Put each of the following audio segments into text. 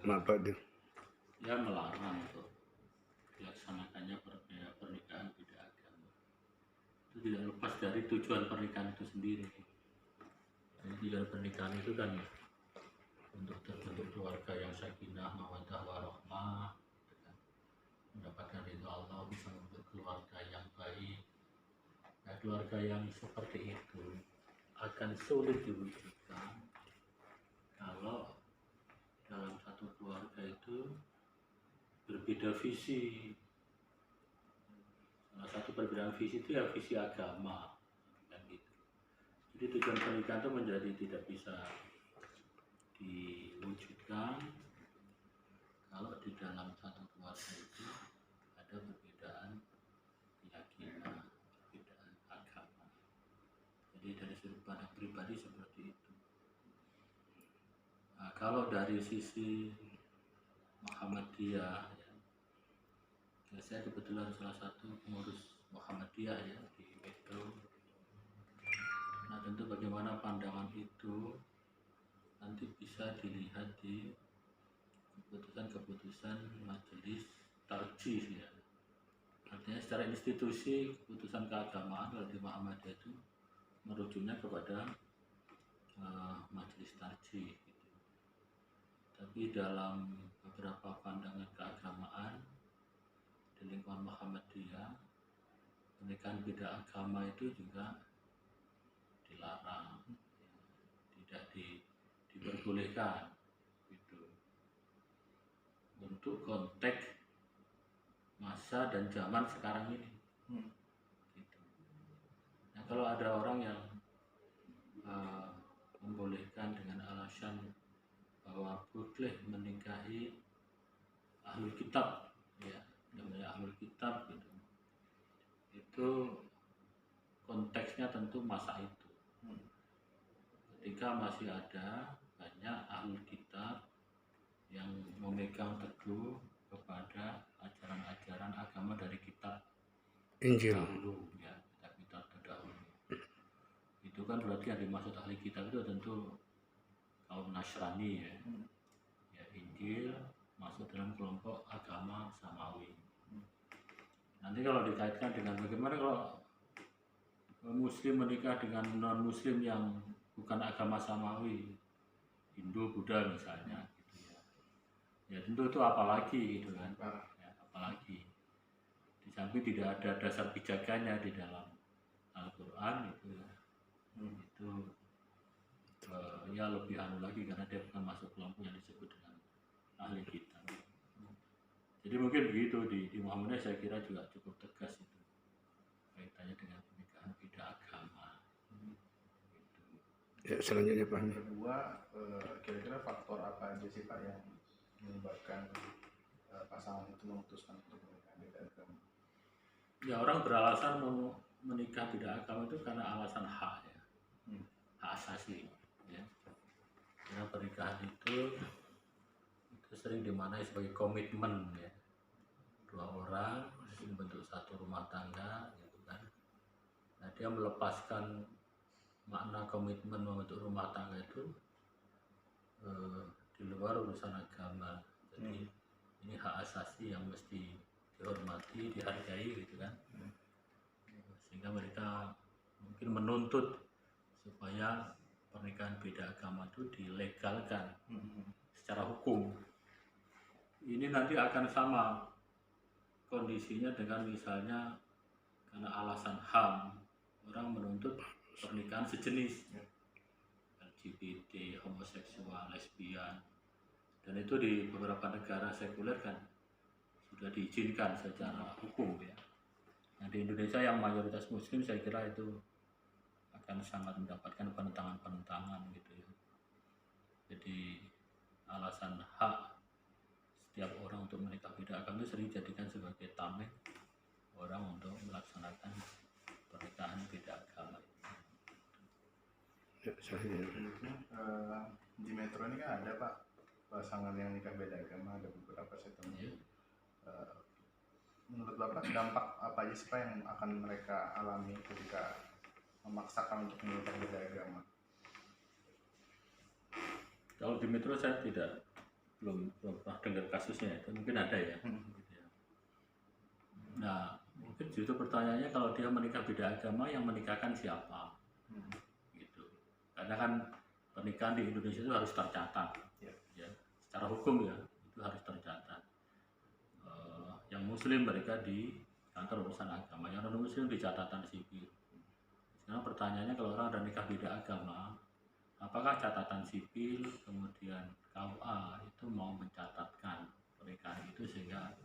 Kenapa dia? Ya melarang untuk dilaksanakannya pernikahan beda agama. Itu tidak lepas dari tujuan pernikahan itu sendiri. Jadi tujuan pernikahan itu kan untuk terbentuk keluarga yang sakinah, mawaddah, warahmah, gitu kan. Mendapatkan ridho Allah, bisa membentuk keluarga yang baik. Nah, keluarga yang seperti itu akan sulit diwujudkan kalau dalam satu keluarga itu berbeda visi. Salah satu perbedaan visi itu ya visi agama, kan gitu. Jadi tujuan pernikahan itu menjadi tidak bisa diwujudkan kalau di dalam satu keluarga itu ada perbedaan keyakinan, perbedaan agama. Jadi dari sudut pandang pribadi seperti itu. Nah, kalau dari sisi Muhammadiyah, ya, saya kebetulan salah satu pengurus Muhammadiyah ya di Metro. Nah, tentu bagaimana pandangan itu nanti bisa dilihat di keputusan-keputusan majelis tarjih ya. Artinya secara institusi keputusan keagamaan kalau di Muhammadiyah itu merujuknya kepada majelis tarjih gitu. Tapi dalam beberapa pandangan keagamaan di lingkungan Muhammadiyah, pernikahan beda agama itu juga dilarang, tidak diperbolehkan gitu. Untuk konteks masa dan zaman sekarang ini. Gitu. Nah, kalau ada orang yang membolehkan dengan alasan bahwa boleh menikahi ahlul kitab, ya, namanya ahlul kitab gitu. Itu konteksnya tentu masa itu. Ketika masih ada banyak ahlul kitab yang memegang teguh kepada ajaran-ajaran agama dari kitab Injil. terdahulu, ya, kitab terdahulu. Itu kan berarti yang dimaksud ahli kitab itu tentu kaum Nasrani ya. Ya, Injil masuk dalam kelompok agama Samawi. Nanti kalau dikaitkan dengan bagaimana kalau Muslim menikah dengan non-Muslim yang bukan agama Samawi, Hindu, Buddha misalnya, gitu ya. Ya tentu itu apalagi gitu kan, ya, apalagi. Di samping tidak ada dasar pijakannya di dalam Al-Quran itu ya. Itu ya lebih anu lagi karena dia bukan masuk kelompok yang disebut dengan ahli kitab. Jadi mungkin begitu di Muhammadiyah saya kira juga cukup tegas itu kaitannya dengan pernikahan beda agama. Ya, selanjutnya Pak. Kedua, kira-kira faktor apa aja sih Pak yang menyebabkan pasangan itu memutuskan untuk menikah beda agama? Ya, orang beralasan mau menikah beda agama itu karena alasan hak ya, hak asasi ya. Karena pernikahan itu sering dimaknai sebagai komitmen ya, dua orang membentuk satu rumah tangga gitu kan. Nah, dia melepaskan makna komitmen membentuk rumah tangga itu di luar urusan agama. Jadi ini hak asasi yang mesti dihormati, dihargai gitu kan. Sehingga mereka mungkin menuntut supaya pernikahan beda agama itu dilegalkan secara hukum. Ini nanti akan sama kondisinya dengan misalnya karena alasan HAM orang menuntut pernikahan sejenis, LGBT, homoseksual, lesbian, dan itu di beberapa negara sekuler kan sudah diizinkan secara hukum ya. Nah, di Indonesia yang mayoritas Muslim saya kira itu akan sangat mendapatkan penentangan gitu ya. Jadi alasan hak setiap orang untuk menikah beda agama itu sering dijadikan sebagai tameng orang untuk melaksanakan pernikahan beda agama. Ya, selanjutnya. Di Metro ini kan ada Pak pasangan yang nikah beda agama, ada beberapa saya temui. Ya. Menurut Bapak dampak apa aja sih Pak yang akan mereka alami ketika memaksakan untuk menikah beda agama? Kalau di Metro saya belum belum pernah dengar kasusnya itu, mungkin ada ya. Gitu ya. Nah, mungkin justru pertanyaannya kalau dia menikah beda agama, yang menikahkan siapa? Gitu. Karena kan pernikahan di Indonesia itu harus tercatat, ya, secara hukum ya itu harus tercatat. Yang Muslim mereka di kantor urusan agama, yang non Muslim di catatan sipil. Sekarang pertanyaannya kalau orang ada nikah beda agama, apakah catatan sipil kemudian KUA itu mau mencatatkan pernikahan itu sehingga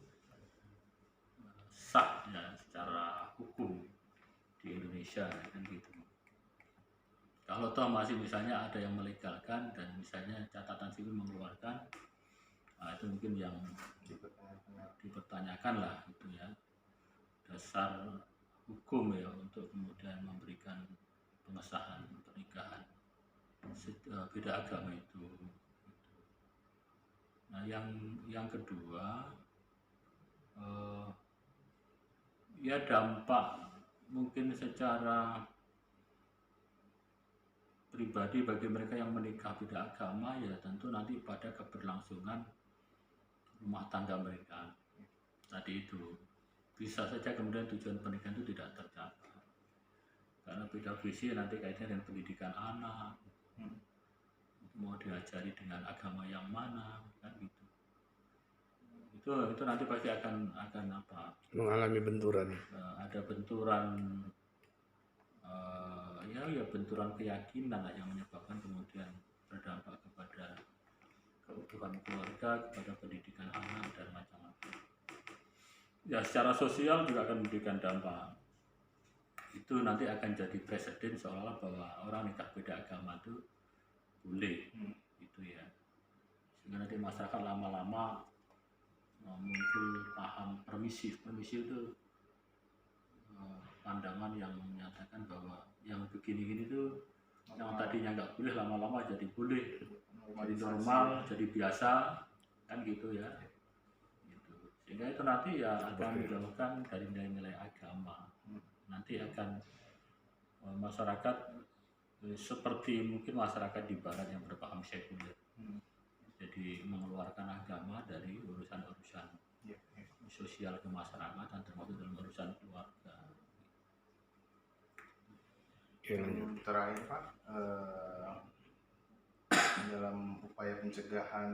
sah ya secara hukum di Indonesia kan gitu. Kalau toh masih misalnya ada yang melegalkan dan misalnya catatan sipil mengeluarkan, nah itu mungkin yang dipertanyakan lah gitu ya, dasar hukum ya untuk kemudian memberikan pengesahan pernikahan beda agama itu. Nah yang kedua ya dampak mungkin secara pribadi bagi mereka yang menikah beda agama ya tentu nanti pada keberlangsungan rumah tangga mereka tadi itu. Bisa saja kemudian tujuan pernikahan itu tidak tercapai karena beda visi nanti kaitannya dengan pendidikan anak, mau diajari dengan agama yang mana kan gitu. Itu nanti pasti akan apa? Mengalami benturan. Ada benturan ya benturan keyakinan lah yang menyebabkan kemudian berdampak kepada keutuhan keluarga, kepada pendidikan anak dan macam-macam. Ya secara sosial juga akan memberikan dampak. Itu nanti akan jadi presiden seolah-olah bahwa orang nikah beda agama itu boleh, gitu ya. Sehingga nanti masyarakat lama-lama muncul paham permisif. Permisif itu pandangan yang menyatakan bahwa yang begini-gini itu yang tadinya nggak boleh lama-lama jadi boleh, jadi normal, jadi biasa, kan gitu ya. Sehingga itu nanti ya akan menjauhkan dari nilai-nilai agama. Nanti akan masyarakat seperti mungkin masyarakat di barat yang berpaham sekuler. Jadi mengeluarkan agama dari urusan-urusan sosial kemasyarakatan termasuk dalam urusan keluarga. Yang terakhir Pak, dalam upaya pencegahan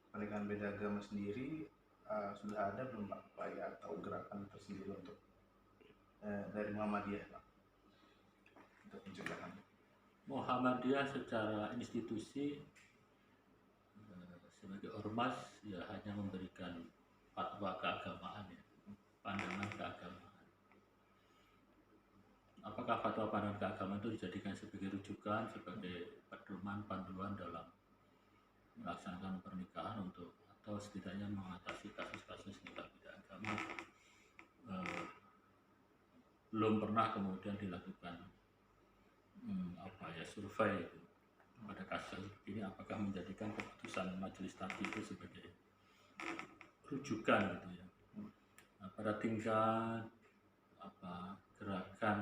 pernikahan beda agama sendiri sudah ada belum Pak upaya atau gerakan tersendiri untuk dari Muhammadiyah Pak untuk pencegahan? Muhammadiyah secara institusi sebagai ormas ya hanya memberikan fatwa keagamaan ya, pandangan keagamaan. Apakah fatwa pandangan keagamaan itu dijadikan sebagai rujukan, sebagai pedoman panduan dalam melaksanakan pernikahan untuk atau setidaknya mengatasi kasus-kasus nikah beda agama? Belum pernah kemudian dilakukan survei itu pada kasus ini, apakah menjadikan keputusan majelis tadi itu sebagai rujukan gitu ya. Nah, pada tingkat gerakan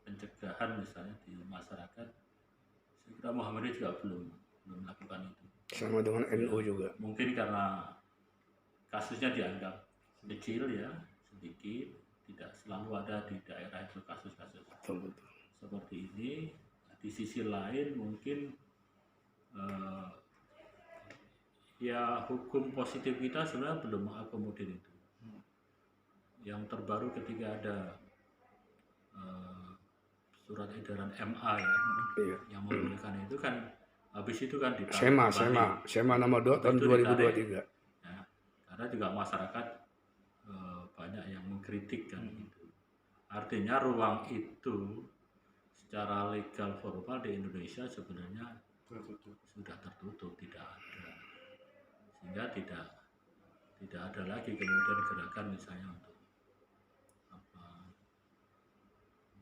pencegahan misalnya di masyarakat, saya kira Muhammadiyah juga belum melakukan itu. Sama dengan NU juga. Mungkin karena kasusnya dianggap kecil ya, sedikit, tidak selalu ada di daerah itu kasus-kasus seperti ini. Di sisi lain mungkin ya hukum positif kita sebenarnya belum mengakomodir itu. Yang terbaru ketika ada surat edaran MA ya, yang membolehkan itu kan habis itu kan ditarik SEMA nomor 2 tahun 2023. Ya, karena juga masyarakat banyak yang mengkritik kan gitu. Artinya ruang itu secara legal formal di Indonesia sebenarnya sudah tertutup, tidak ada. Sehingga tidak ada lagi kemudian gerakan misalnya untuk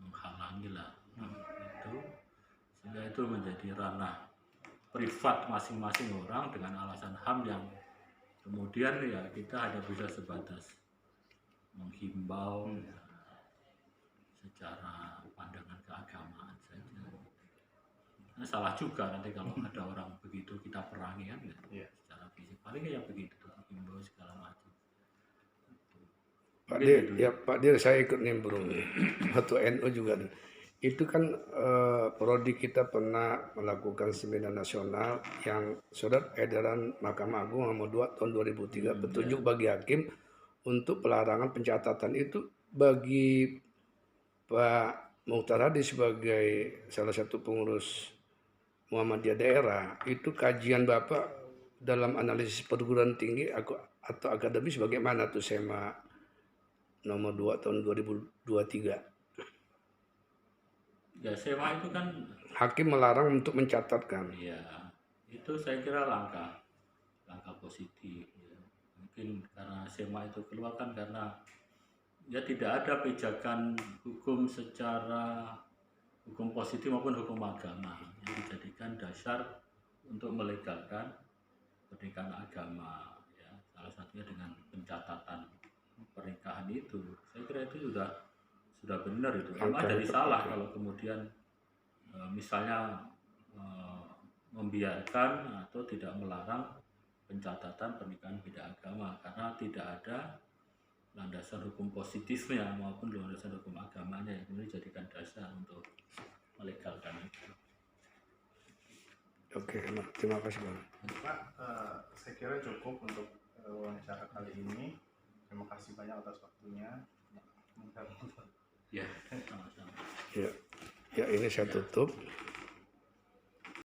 menghalangi lah itu, sehingga itu menjadi ranah privat masing-masing orang dengan alasan HAM yang kemudian ya kita hanya bisa sebatas menghimbau ya, secara pandangan keagamaan saja. Nah, salah juga nanti kalau ada orang begitu kita perangi kan ya, secara fisik paling kayak begitu tuh, himbau segala macam. Pak Mungkin Dir, itu. ya Pak Dir, saya ikut nimbrung. Waktu NU juga. Itu kan prodi kita pernah melakukan seminar nasional yang surat edaran Mahkamah Agung nomor 2 tahun 2003 petunjuk bagi hakim untuk pelarangan pencatatan itu. Bagi Pak Mukhtar Hadi sebagai salah satu pengurus Muhammadiyah daerah, itu kajian Bapak dalam analisis perguruan tinggi atau akademis bagaimana tuh SEMA nomor 2 tahun 2023? Ya SEMA itu kan, Hakim melarang untuk mencatatkan. ya itu saya kira langkah positif ya. Mungkin karena SEMA itu keluar kan karena ya tidak ada pijakan hukum secara hukum positif maupun hukum agama yang dijadikan dasar untuk melegalkan pernikahan agama ya, salah satunya dengan pencatatan pernikahan itu. Saya kira itu sudah benar itu. Memang jadi salah kalau kemudian misalnya membiarkan atau tidak melarang pencatatan pernikahan beda agama karena tidak ada landasan hukum positifnya maupun landasan hukum agamanya yang kemudian dijadikan dasar untuk melegalkan itu. Oke, terima kasih Bang. Pak, saya kira cukup untuk wawancara kali ini. Terima kasih banyak atas waktunya. Ya, sama-sama. Ya, ini saya tutup.